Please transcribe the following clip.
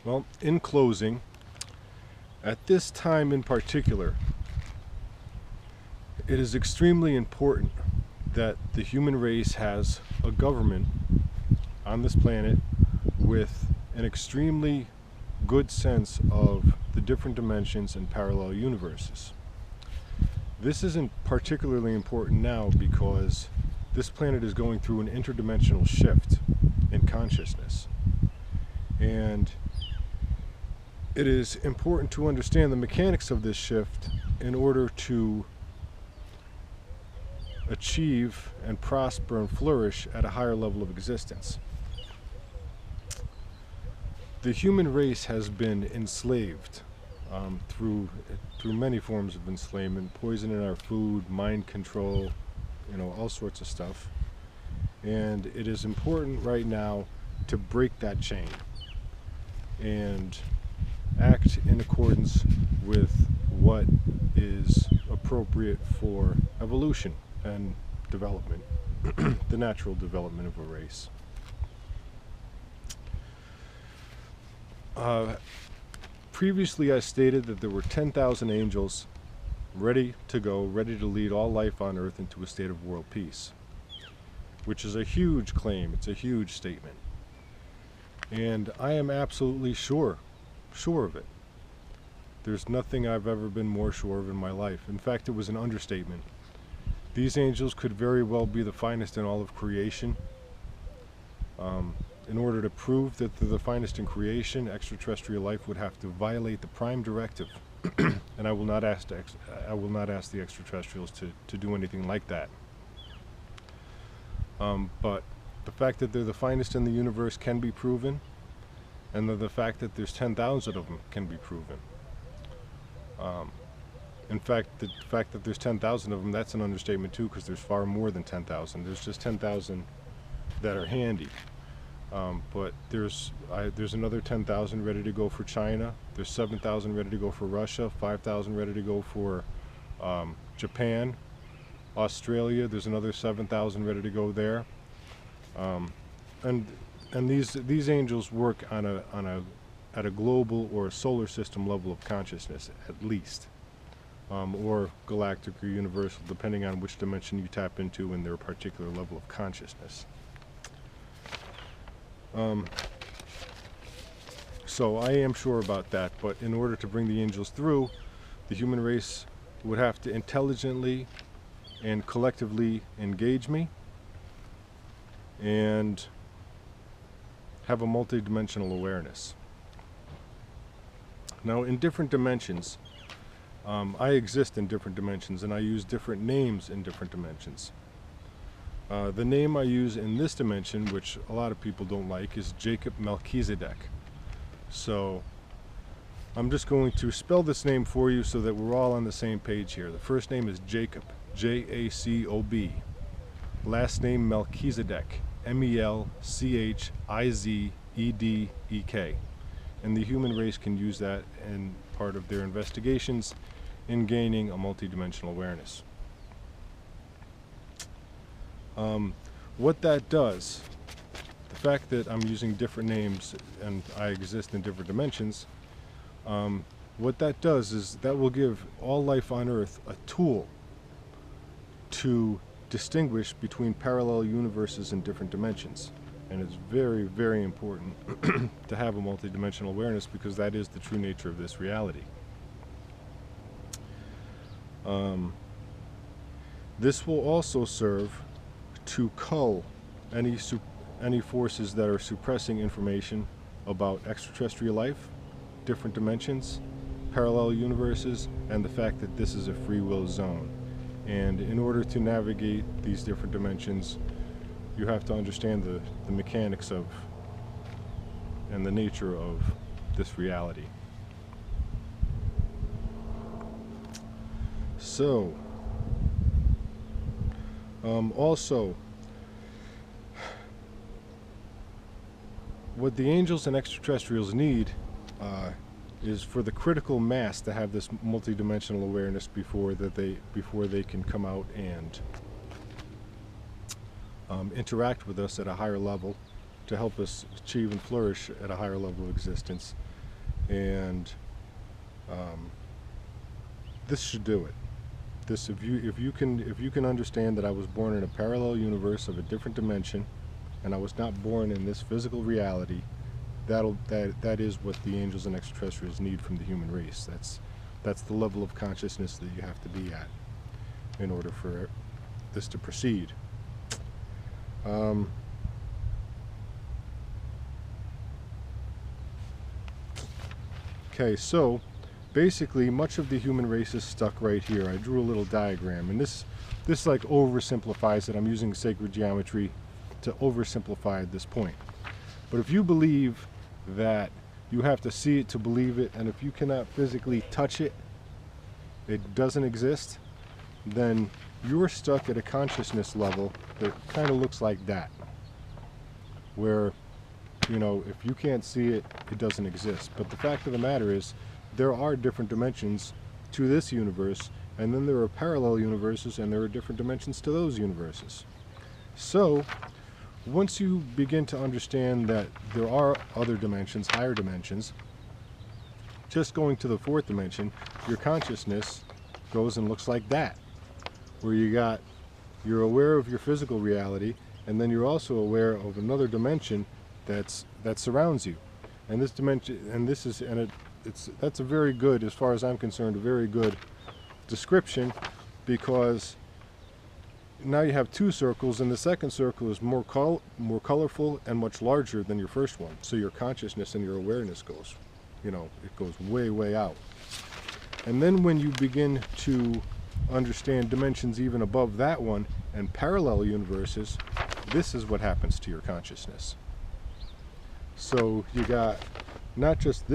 Well, in closing, at this time in particular, it is extremely important that the human race has a government on this planet with an extremely good sense of the different dimensions and parallel universes. This isn't particularly important now because this planet is going through an interdimensional shift in consciousness. And it is important to understand the mechanics of this shift in order to achieve and prosper and flourish at a higher level of existence. The human race has been enslaved through many forms of enslavement, poison in our food, mind control, all sorts of stuff. And it is important right now to break that chain and act in accordance with what is appropriate for evolution and development, the natural development of a race. Previously I stated that there were 10,000 angels ready to go, ready to lead all life on Earth into a state of world peace, which is a huge claim. It's a huge statement. And I am absolutely sure of it. There's nothing I've ever been more sure of in my life. In fact, it was an understatement. These angels could very well be the finest in all of creation. In order to prove that they're the finest in creation, extraterrestrial life would have to violate the prime directive. And I will not ask the extraterrestrials to do anything like that. But the fact that they're the finest in the universe can be proven, and the fact that there's 10,000 of them can be proven. In fact, the fact that there's 10,000 of them, that's an understatement too, because there's far more than 10,000. There's just 10,000 that are handy. But there's another 10,000 ready to go for China. There's 7,000 ready to go for Russia, 5,000 ready to go for Japan, Australia. There's another 7,000 ready to go there. And these angels work at a global or a solar system level of consciousness, at least, or galactic or universal, depending on which dimension you tap into in their particular level of consciousness. So I am sure about that, but in order to bring the angels through, the human race would have to intelligently and collectively engage me and have a multidimensional awareness. Now, in different dimensions, I exist in different dimensions, and I use different names in different dimensions. The name I use in this dimension, which a lot of people don't like, is Jacob Melchizedek. So I'm just going to spell this name for you so that we're all on the same page here. The first name is Jacob, J-A-C-O-B. Last name Melchizedek, M-E-L-C-H-I-Z-E-D-E-K. And the human race can use that in part of their investigations in gaining a multidimensional awareness. What that does, the fact that I'm using different names and I exist in different dimensions, what that does is that will give all life on Earth a tool to distinguish between parallel universes in different dimensions. And it's very, very important to have a multidimensional awareness, because that is the true nature of this reality. This will also serve to cull any forces that are suppressing information about extraterrestrial life, different dimensions, parallel universes, and the fact that this is a free will zone. And in order to navigate these different dimensions, you have to understand the mechanics of and the nature of this reality. So, also, what the angels and extraterrestrials need is for the critical mass to have this multidimensional awareness before they can come out and interact with us at a higher level to help us achieve and flourish at a higher level of existence. And this should do it. This, if you can understand that I was born in a parallel universe of a different dimension, and I was not born in this physical reality, that is what the angels and extraterrestrials need from the human race. That's the level of consciousness that you have to be at in order for this to proceed. Okay, so basically much of the human race is stuck right here. I drew a little diagram, and this like oversimplifies it. I'm using sacred geometry to oversimplify at this point. But if you believe that you have to see it to believe it, and if you cannot physically touch it, it doesn't exist, then you're stuck at a consciousness level that kind of looks like that, where, you know, if you can't see it, it doesn't exist. But the fact of the matter is, there are different dimensions to this universe, and then there are parallel universes, and there are different dimensions to those universes. So once you begin to understand that there are other dimensions, higher dimensions, just going to the fourth dimension, your consciousness goes and looks like that, where you're aware of your physical reality, and then you're also aware of another dimension that surrounds you. And this dimension, and that's a very good, as far as I'm concerned, a very good description, because now you have two circles, and the second circle is more colorful and much larger than your first one. So your consciousness and your awareness goes, you know, it goes way, way out. And then when you begin to understand dimensions even above that one and parallel universes, this is what happens to your consciousness. So you got not just this